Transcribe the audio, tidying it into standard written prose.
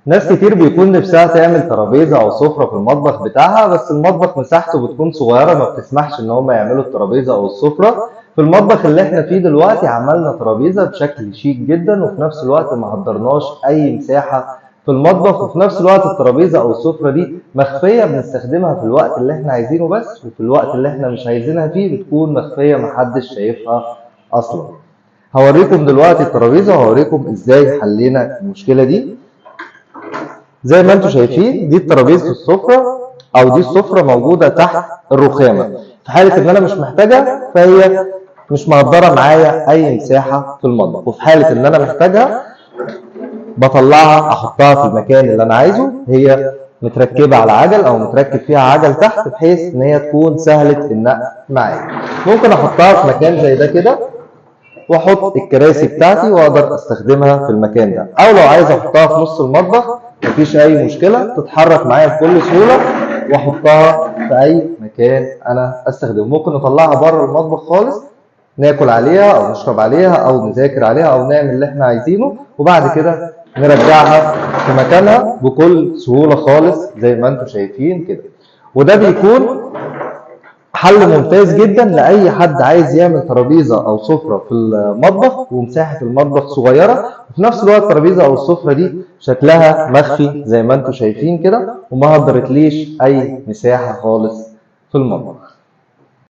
ناس كتير بيكون نفسها تعمل ترابيزة أو سفرة في المطبخ بتاعها، بس المطبخ مساحته بتكون صغيرة ما بتسمحش إن هم يعملوا الترابيزة أو السفرة. في المطبخ اللي احنا فيه دلوقتي عملنا ترابيزة بشكل شيك جدا، وفي نفس الوقت ما هدرناش أي مساحة في المطبخ، وفي نفس الوقت الترابيزة أو السفرة دي مخفية بنستخدمها في الوقت اللي احنا عايزينه بس، وفي الوقت اللي احنا مش عايزينها فيه بتكون مخفية محدش شايفها أصلا. هوريكم دلوقتي الترابيزة وهوريكم ازاي حلينا المشكلة دي. زي ما انتم شايفين دي ترابيزه السفره، او دي السفره موجوده تحت الرخامه. في حاله ان انا مش محتاجها فهي مش مقدره معايا اي مساحه في المطبخ، وفي حاله ان انا محتاجها بطلعها احطها في المكان اللي انا عايزه. هي متركبه على عجل او متركب فيها عجل تحت، بحيث ان هي تكون سهله النقل معايا. ممكن احطها في مكان زي ده كده، واحط الكراسي بتاعتي واقدر استخدمها في المكان ده، او لو عايز احطها في نص المطبخ مفيش اي مشكله، تتحرك معايا بكل سهوله واحطها في اي مكان انا استخدمه. ممكن نطلعها بره المطبخ خالص، ناكل عليها او نشرب عليها او نذاكر عليها او نعمل اللي احنا عايزينه، وبعد كده نرجعها في مكانها بكل سهوله خالص زي ما انتم شايفين كده. وده بيكون حل ممتاز جدا لأي حد عايز يعمل ترابيزة أو سفرة في المطبخ ومساحة المطبخ صغيرة، وفي نفس الوقت الترابيزة أو السفرة دي شكلها مخفي زي ما انتم شايفين كده، وما هدرتليش أي مساحة خالص في المطبخ.